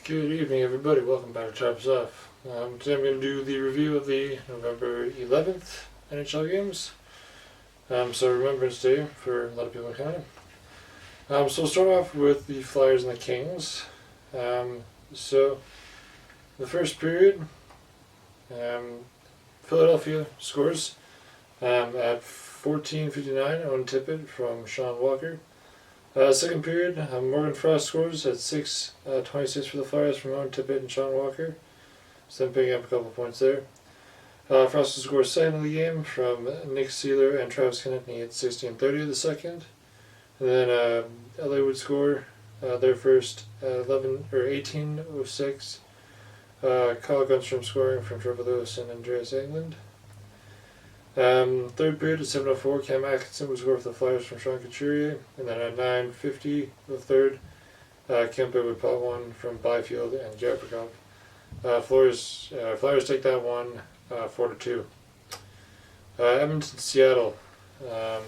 Good evening, everybody. Welcome back to Chops Off. Today I'm going to do the review of the November 11th NHL Games. So Remembrance Day for a lot of people in Canada. So we'll start off with the Flyers and the Kings. So the first period, Philadelphia scores at 14:59 on Tippett from Sean Walker. Second period, Morgan Frost scores at 6:26 for the Flyers from Owen Tippett and Sean Walker. So then picking up a couple points there. Frost scores second of the game from Nick Seeler and Travis Konechny at 16:30 of the second. And then LA would score their first 18:06. Kyle Gunstrom scoring from Trevor Lewis and Andreas Englund. Third period at 7:04, Cam Atkinson would score for the Flyers from Sean Couturier, and then at 9:50 the third, Kempe would pot one from Byfield and Gavrikov. Flyers take that one 4-2. Edmonton, Seattle. So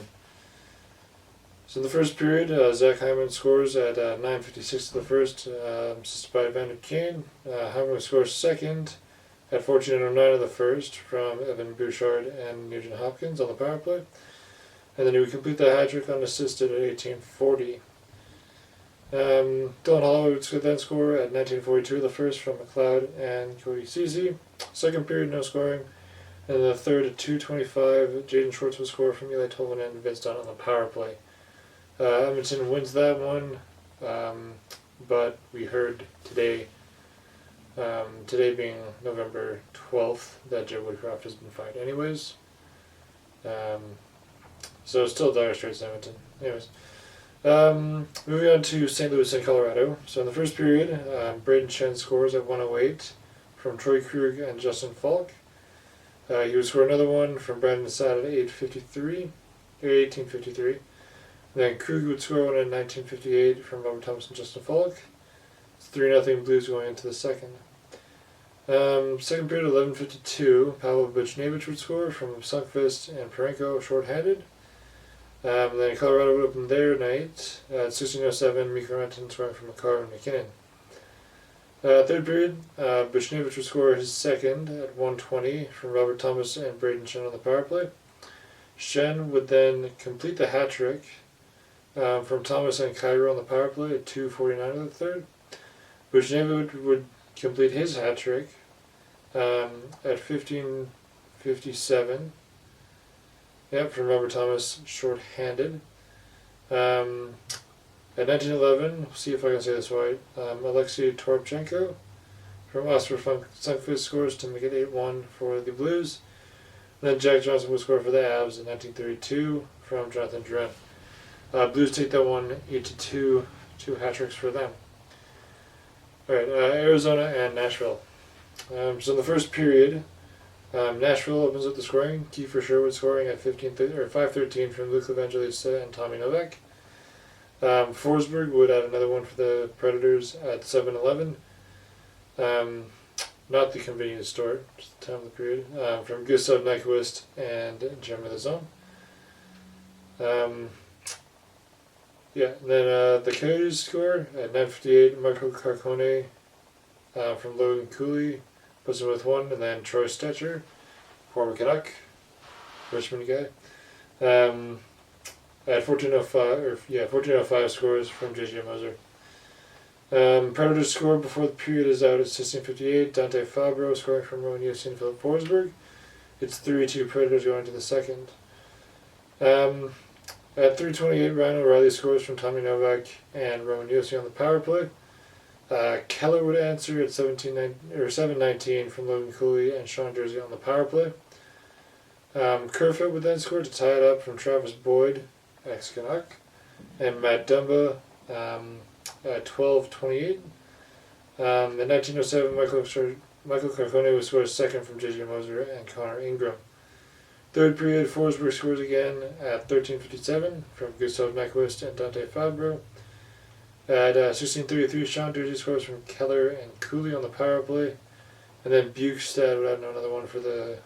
in the first period, Zach Hyman scores at 9:56 of the first, assisted by Evander Kane. Hyman scores second at 14:09 of the first from Evan Bouchard and Nugent Hopkins on the power play. And then he would complete the hat trick unassisted at 18:40. Dylan Holloway would then score at 19:42 of the first from McLeod and Cody Ceci. Second period, no scoring. And the third at 2:25, Jaden Schwartz would score from Eli Tolvanen and Vince Dunn on the power play. Edmonton wins that one, but we heard today being November 12th, that Joe Woodcroft has been fired anyways. So it's still dire straits in Edmonton. Anyways. Moving on to St. Louis and Colorado. So in the first period, Braden Shen scores at 1:08 from Troy Krug and Justin Falk. He would score another one from Brandon Saad at 18:53. Then Krug would score one at 19:58 from Robert Thomas and Justin Falk. It's 3-0 Blues going into the second. Second period, 11:52, Pavel Buchnevich would score from Sundqvist and Parenko shorthanded. Then Colorado would open their night at 16:07, Mikko Rantanen scoring from McCarr and McKinnon. Third period, Buchnevich would score his second at 1:20 from Robert Thomas and Braden Shen on the power play. Shen would then complete the hat trick from Thomas and Cairo on the power play at 2:49 of the third. Buchnevich would complete his hat trick at 15:57. Yep, from Robert Thomas, short-handed. At 19:11, we'll see if I can say this right, Alexei Toropchenko from Oscar Sundqvist scores to make it 8-1 for the Blues. And then Jack Johnson will score for the Avs at 19:32 from Jonathan Drouin. Blues take that one 8-2, 2 hat tricks for them. Alright, Arizona and Nashville. So in the first period, Nashville opens up the scoring. Kiefer Sherwood scoring at 5:13 from Luke Evangelista and Tommy Novak. Forsberg would add another one for the Predators at 7:11. Not the convenience store, just the time of the period. From Gustav Nyquist and Jeremy Lazone. And then the Coyotes score at 9:58. Marco Carcone from Logan Cooley puts him with one, and then Troy Stetcher, former Canuck, Richmond guy, at 14:05 scores from JJ Moser. Predators score before the period is out at 16:58. Dante Fabro scoring from Roman Josi and Philip Forsberg. It's 3-2 Predators going to the second. At 3:28, Ryan O'Reilly scores from Tommy Novak and Roman Josi on the power play. Keller would answer at 7:19 from Logan Cooley and Sean Jersey on the power play. Kerfoot would then score to tie it up from Travis Boyd, ex-Canuck, and Matt Dumba at 12:28. At 19:07, Michael Carcone would score second from JJ Moser and Connor Ingram. Third period, Forsberg scores again at 13:57 from Gustav Nyquist and Dante Fabro. At 16:33, Sean Jersey scores from Keller and Cooley on the power play. And then Bukestad would add another one for the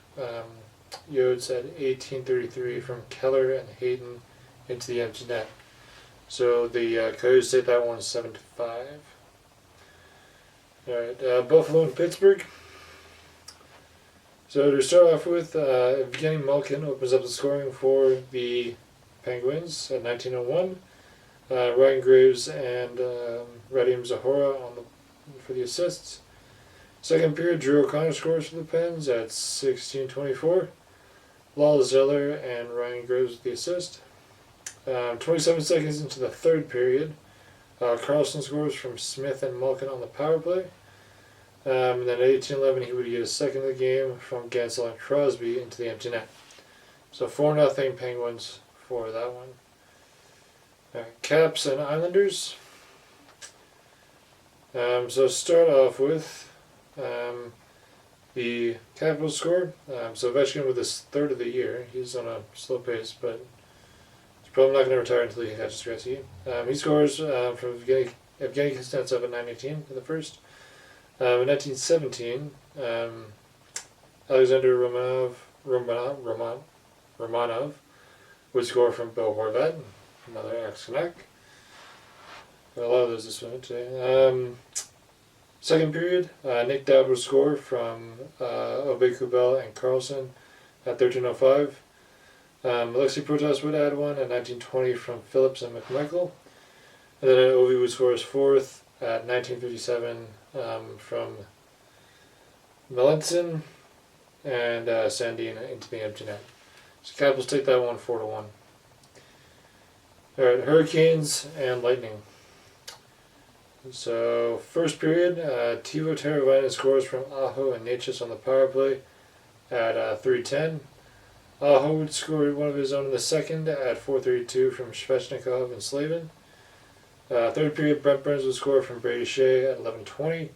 Yotes at 18:33 from Keller and Hayden into the empty net. So the Coyotes take that one 7-5. All right, Buffalo and Pittsburgh. So to start off with, Evgeny Malkin opens up the scoring for the Penguins at 19:01. Ryan Graves and Radim Zahora for the assists. Second period, Drew O'Connor scores for the Pens at 16:24. Lal Zeller and Ryan Graves with the assist. 27 seconds into the third period, Carlson scores from Smith and Malkin on the power play. And then at 18:11, he would get his second of the game from Gansel and Crosby into the empty net. So 4-0 Penguins for that one. Caps and Islanders. So start off with the Capitals score. So Ovechkin with his third of the year. He's on a slow pace, but he's probably not going to retire until he catches Gretzky. He scores from Evgeny Kuznetsov at 9:18 for the first. In 1917, Alexander Romanov would score from Bill Horvat, another ex-Canuck. A lot of those this one today. Second period, Nick Dowd would score from Obey Kubel and Carlson at 13:05. Alexei Protas would add one at 19:20 from Phillips and McMichael. And then Ovi would score his fourth at 19:57 from Melanson and Sandin into the empty net. So Capitals take that one 4-1. Alright, Hurricanes and Lightning. So first period, Teuvo Teravainen scores from Aho and Natchez on the power play at 3:10. Aho would score one of his own in the second at 4:32 from Svechnikov and Slavin. Third period, Brent Burns would score from Brady Shea at 11:20.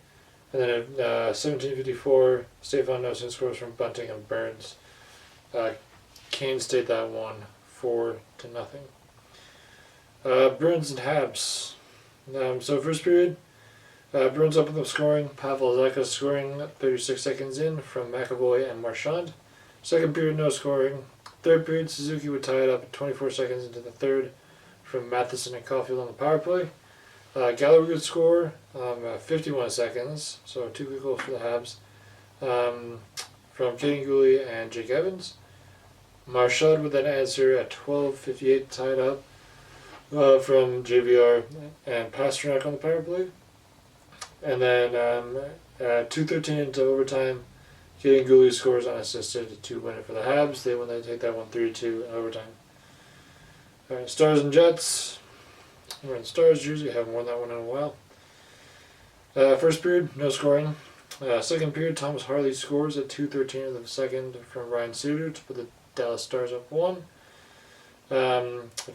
And then at 17:54, Stefan Noesen scores from Bunting and Burns. Canes take that one 4-0. Bruins and Habs. So first period, Bruins opened up scoring. Pavel Zacha scoring 36 seconds in from McAvoy and Marchand. Second period, no scoring. Third period, Suzuki would tie it up at 24 seconds into the third from Matheson and Caulfield on the power play. Gallagher would score 51 seconds, so 2 quick goals for the Habs, from Kaden Gooley and Jake Evans. Marchand would then answer at 12:58, tied up from JVR and Pasternak on the power play. And then at 2:13 into overtime, Kaden Gooley scores unassisted to win it for the Habs. They take that one 3-2 in overtime. Alright, Stars and Jets. We're in Stars jersey. Haven't worn that one in a while. First period, no scoring. Second period, Thomas Harley scores at 2:13 of the second from Ryan Suter to put the Dallas Stars up 1. At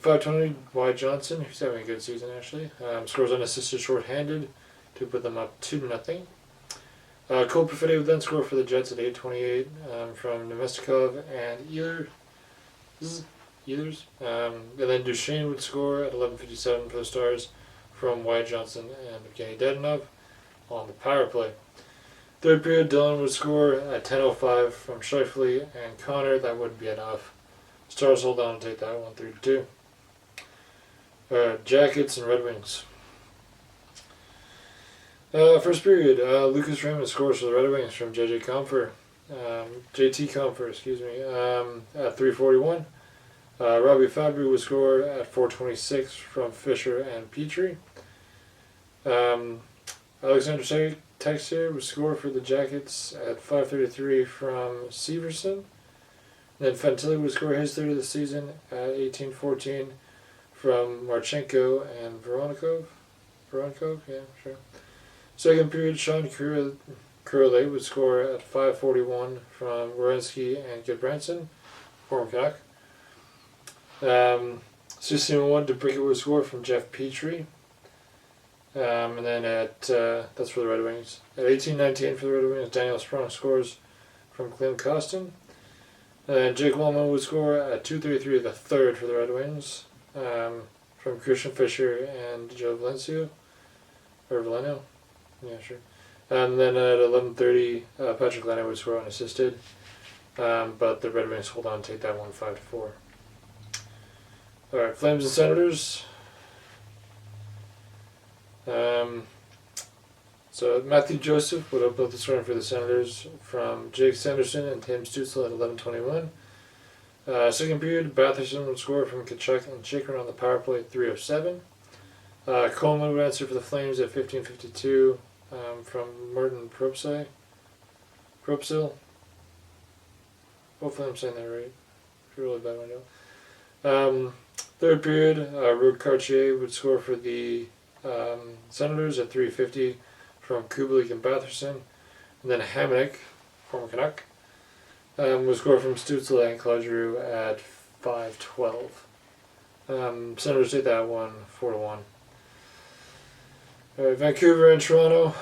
5:20, Wyatt Johnson, who's having a good season actually, scores unassisted shorthanded to put them up 2-0. Cole Perfetti would then score for the Jets at 8:28 from Nemestikov and Ehlers. And then Duchesne would score at 11:57 for the Stars from Wyatt Johnson and Evgeny Dadonov on the power play. Third period, Dillon would score at 10:05 from Scheifele and Connor. That wouldn't be enough. Stars hold on and take that one 3-2. Jackets and Red Wings. First period, Lucas Raymond scores for the Red Wings from JT Compher, at 3:41. Robbie Fabry would score at 4:26 from Fisher and Petrie. Alexander Texier would score for the Jackets at 5:33 from Severson. Then Fantilli would score his third of the season at 18:14 from Marchenko and Voronkov, yeah, sure. Second period, Sean Curley would score at 5:41 from Werenski and Gudbranson, former Canuck. 16:01, DeBrincat would score from Jeff Petrie. And then that's for the Red Wings. At 18:19 for the Red Wings, Daniel Sprong scores from Clem Costin. And Jake Wallman would score at 2:33 the third for the Red Wings, from Christian Fisher and Joe Valencio. Or Valeno. Yeah, sure. And then at 11:30, Patrick Laine would score unassisted. But the Red Wings hold on, take that one 5-4. Alright, Flames and Senators. So Matthew Joseph would open up the scoring for the Senators from Jake Sanderson and Tim Stützle at 11:21. Second period, Batherson would score from Kachuk and Chikrin on the power play at 3:07. Coleman would answer for the Flames at 15:52 from Martin Propsil. Hopefully I'm saying that right. It's a really bad window. Third period, Rode Cartier would score for the Senators at 3:50 from Kubalik and Batherson. And then Hamonic, former Canuck, would score from Stützle and Claude at 5:12. Senators take that one 4-1. Vancouver and Toronto,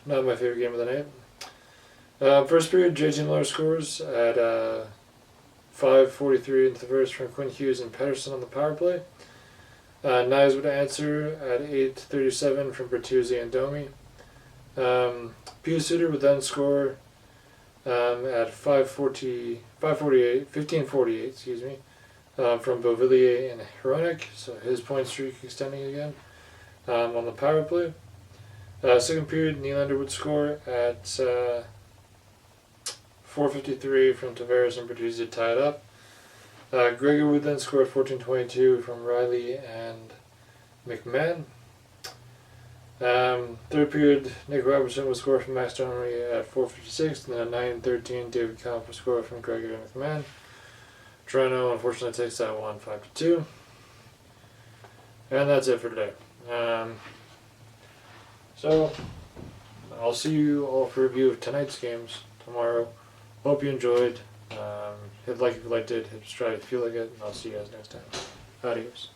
not my favorite game of the night. First period, JJ Miller scores at 5:43 into the first from Quinn Hughes and Pedersen on the power play. Knies would answer at 8:37 from Bertuzzi and Domi. Suter would then score at 15:48, from Beauvillier and Hronek, so his point streak extending again on the power play. Second period, Nylander would score at 4:53 from Tavares and Bertuzzi to tie it up. Gregor would then score at 14:22 from Riley and McMahon. Third period, Nick Robertson would score from Max Donory at 4:56, and then at 9:13, David Kampf would score from Gregor and McMahon. Toronto unfortunately takes that one 5-2. And that's it for today. So, I'll see you all for a review of tonight's games tomorrow. Hope you enjoyed. Hit like if you liked it, hit subscribe if you like it, and I'll see you guys next time. Adios.